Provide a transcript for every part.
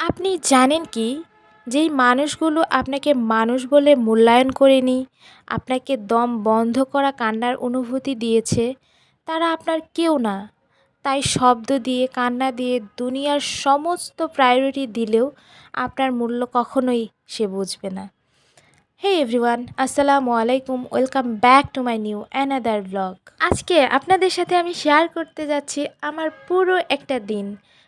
আপনি জানেন কি যেই মানুষগুলো আপনাকে মানুষ বলে মূল্যায়ন করেনি, আপনাকে দম বন্ধ করা কান্নার অনুভূতি দিয়েছে, তারা আপনার কেউ না। তাই শব্দ দিয়ে কান্না দিয়ে দুনিয়ার সমস্ত প্রায়োরিটি দিলেও আপনার মূল্য কখনোই সে বুঝবে না। হে এভরিওয়ান, আসসালামু আলাইকুম, welcome back to my new another blog. আজকে আপনাদের সাথে আমি শেয়ার করতে যাচ্ছি আমার পুরো একটা দিন,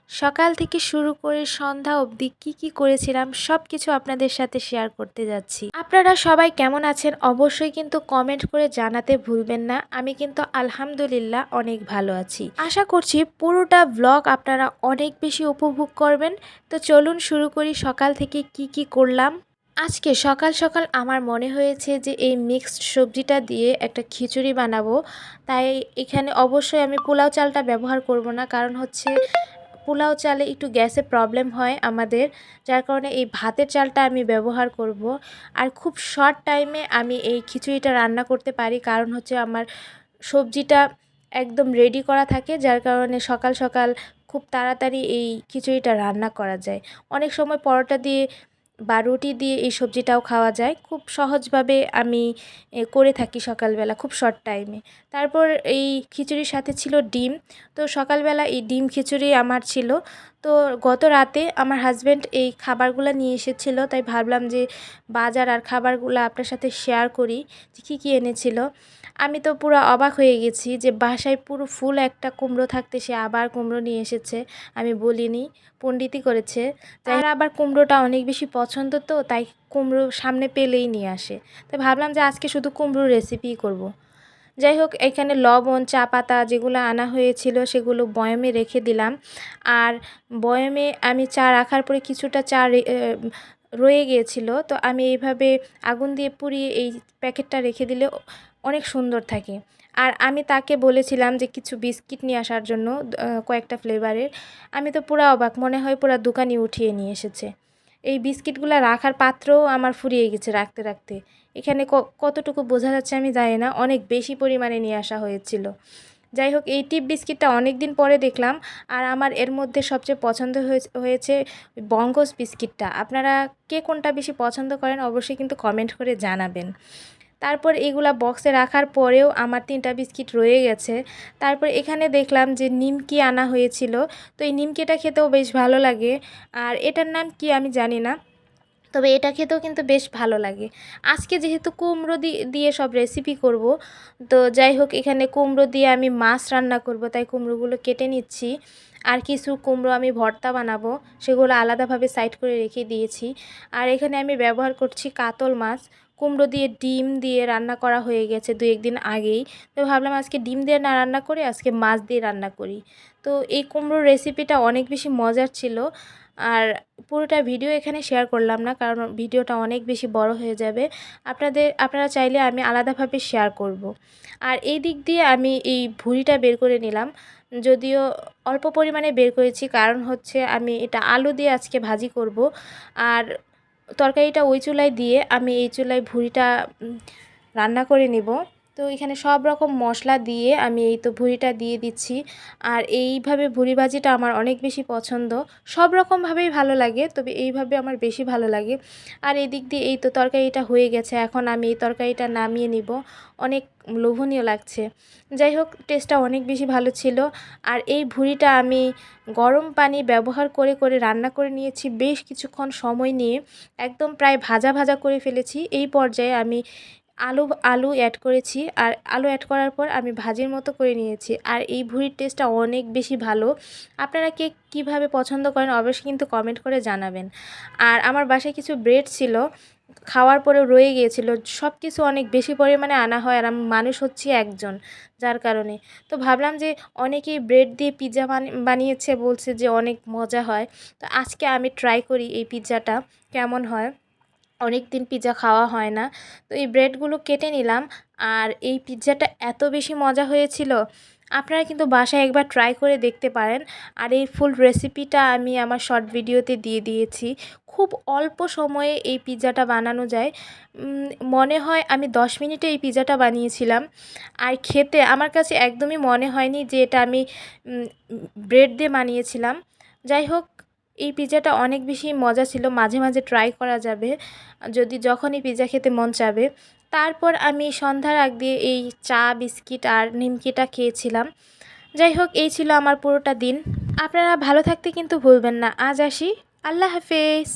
সকাল থেকে শুরু করে সন্ধ্যা অবধি কি করেছিলাম সব কিছু আপনাদের সাথে শেয়ার করতে যাচ্ছি। আপনারা সবাই কেমন আছেন অবশ্যই কিন্তু কমেন্ট করে জানাতে ভুলবেন না। আমি কিন্তু আলহামদুলিল্লাহ অনেক ভালো আছি। আশা করছি পুরোটা ব্লগ আপনারা অনেক বেশি উপভোগ করবেন। তো চলুন শুরু করি সকাল থেকে কি করলাম। আজকে সকাল সকাল আমার মনে হয়েছে যে এই মিক্সড সবজিটা দিয়ে একটা খিচুড়ি বানাবো। তাই এখানে অবশ্যই আমি পোলাও চালটা ব্যবহার করব না, কারণ হচ্ছে পোলাও চালে একটু গ্যাসে প্রবলেম হয় আমাদের, যার কারণে এই ভাতের চালটা আমি ব্যবহার করব। আর খুব শর্ট টাইমে আমি এই খিচুড়িটা রান্না করতে পারি, কারণ হচ্ছে আমার সবজিটা একদম রেডি করা থাকে, যার কারণে সকাল সকাল খুব তাড়াতাড়ি এই খিচুড়িটা রান্না করা যায়। অনেক সময় পরোটা দিয়ে বা রুটি দিয়ে এই সবজিটাও খাওয়া যায়। খুব সহজভাবে আমি করে থাকি সকালবেলা খুব শর্ট টাইমে। তারপর এই খিচুড়ির সাথে ছিল ডিম। তো সকালবেলা এই ডিম খিচুড়ি আমার ছিল। তো গত রাতে আমার হাজব্যান্ড এই খাবারগুলো নিয়ে এসেছিল, তাই ভাবলাম যে বাজার আর খাবারগুলো আপনার সাথে শেয়ার করি যে কী এনেছিল। আমি তো পুরো অবাক হয়ে গেছি যে বাসায় পুরো ফুল একটা কুমড়ো থাকতে সে আবার কুমড়ো নিয়ে এসেছে। আমি বলিনি, পণ্ডিতই করেছে। তার আবার কুমড়োটা অনেক বেশি পছন্দ, তো তাই কুমড়ো সামনে পেলেই নিয়ে আসে। তাই ভাবলাম যে আজকে শুধু কুমড়োর রেসিপিই করব। যাই হোক, এখানে লবণ চা পাতা যেগুলো আনা হয়েছিল সেগুলো বয়মে রেখে দিলাম। আর বয়মে আমি চা রাখার পরে কিছুটা চা রয়ে গিয়েছিল, তো আমি এইভাবে আগুন দিয়ে পুড়িয়ে এই প্যাকেটটা রেখে দিলে অনেক সুন্দর থাকে। আর আমি তাকে বলেছিলাম যে কিছু বিস্কিট নিয়ে আসার জন্য, কয়েকটা ফ্লেভারের। আমি তো পুরো অবাক, মনে হয় পুরো দোকানি উঠিয়ে নিয়ে এসেছে। এই বিস্কিটগুলো রাখার পাত্রও আমার ফুরিয়ে গেছে রাখতে রাখতে। এখানে কতটুকু বোঝা যাচ্ছে আমি জানি না, অনেক বেশি পরিমাণে নিয়ে আসা হয়েছিল। যাই হোক, এই টিপ বিস্কিটটা অনেক দিন পরে দেখলাম। আর আমার এর মধ্যে সবচেয়ে পছন্দ হয়েছে বঙ্গস বিস্কিটটা। আপনারা কে কোনটা বেশি পছন্দ করেন অবশ্যই কিন্তু কমেন্ট করে জানাবেন। তারপর এগুলা বক্সে রাখার পরেও আমার 3টা বিস্কিট রয়ে গেছে। তারপর এখানে দেখলাম যে নিমকি আনা হয়েছিল। তো এই নিমকিটা খেতেও বেশ ভালো লাগে। আর এটার নাম কি আমি জানি না, তবে এটা খেতেও কিন্তু বেশ ভালো লাগে। আজকে যেহেতু কুমড়ো দিয়ে সব রেসিপি করব, তো যাই হোক এখানে কুমড়ো দিয়ে আমি মাছ রান্না করব, তাই কুমড়োগুলো কেটে নিচ্ছি। আর কিছু কুমড়ো আমি ভর্তা বানাবো, সেগুলো আলাদাভাবে সাইড করে রেখে দিয়েছি। আর এখানে আমি ব্যবহার করছি কাতল মাছ। কুমড়ো দিয়ে ডিম দিয়ে রান্না করা হয়ে গেছে 2-1 দিন আগেই। তো ভাবলাম আজকে ডিম দিয়ে না রান্না করে আজকে মাছ দিয়ে রান্না করি। তো এই কুমড়োর রেসিপিটা অনেক বেশি মজার ছিল। আর পুরোটা ভিডিও এখানে শেয়ার করলাম না, কারণ ভিডিওটা অনেক বেশি বড় হয়ে যাবে। আপনারা চাইলে আমি আলাদাভাবে শেয়ার করব। আর এই দিক দিয়ে আমি এই ভুঁড়িটা বের করে নিলাম, যদিও অল্প পরিমাণে বের করেছি, কারণ হচ্ছে আমি এটা আলু দিয়ে আজকে ভাজি করব। আর তরকারিটা ওই চুলায় দিয়ে আমি এই চুলায় ভুঁড়িটা রান্না করে নেব। তো এখানে সব রকম মশলা দিয়ে আমি এই তো ভুঁড়িটা দিয়ে দিচ্ছি। আর এইভাবে ভুঁড়ি ভাজিটা আমার অনেক বেশি পছন্দ। সব রকমভাবেই ভালো লাগে, তবে এইভাবে আমার বেশি ভালো লাগে। আর এদিক দিয়ে এই তো তরকারিটা হয়ে গেছে, এখন আমি এই তরকারিটা নামিয়ে নিব। অনেক লোভনীয় লাগছে। যাই হোক, টেস্টটা অনেক বেশি ভালো ছিল। আর এই ভুঁড়িটা আমি গরম পানি ব্যবহার করে করে রান্না করে নিয়েছি বেশ কিছুক্ষণ সময় নিয়ে, একদম প্রায় ভাজা ভাজা করে ফেলেছি। এই পর্যায়ে আমি আলু অ্যাড করেছি। আর আলু অ্যাড করার পর আমি ভাজির মতো করে নিয়েছি। আর এই ভুঁড়ির টেস্টটা অনেক বেশি ভালো। আপনারা কে কীভাবে পছন্দ করেন অবশ্যই কিন্তু কমেন্ট করে জানাবেন। আর আমার বাসায় কিছু ব্রেড ছিল, খাওয়ার পরেও রয়ে গিয়েছিল। সব কিছু অনেক বেশি পরিমাণে আনা হয়, আর আমি মানুষ হচ্ছি একজন, যার কারণে। তো ভাবলাম যে অনেকেই ব্রেড দিয়ে পিৎজা বানিয়েছে, বলছে যে অনেক মজা হয়। তো আজকে আমি ট্রাই করি এই পিৎজাটা কেমন হয়। অনেক দিন পিৎজা খাওয়া হয় না। তো এই ব্রেডগুলো কেটে নিলাম। আর এই পিৎজাটা এত বেশি মজা হয়েছিল, আপনারা কিন্তু বাসায় একবার ট্রাই করে দেখতে পারেন। আর এই ফুল রেসিপিটা আমি আমার শর্ট ভিডিওতে দিয়ে দিয়েছি। খুব অল্প সময়ে এই পিৎজাটা বানানো যায়। মনে হয় আমি 10 মিনিটে এই পিৎজাটা বানিয়েছিলাম। আর খেতে আমার কাছে একদমই মনে হয়নি যে এটা আমি ব্রেড দিয়ে বানিয়েছিলাম। যাই হোক, এই পিৎজাটা অনেক বেশি মজা ছিল, মাঝে মাঝে ট্রাই করা যাবে যদি যখনই পিৎজা খেতে মন চাবে। তারপর আমি সন্ধ্যার আগ দিয়ে এই চা বিস্কিট আর নিমকিটা খেয়েছিলাম। যাই হোক, এই ছিল আমার পুরোটা দিন। আপনারা ভালো থাকতে কিন্তু ভুলবেন না। আজ আসি, আল্লাহ হাফেজ।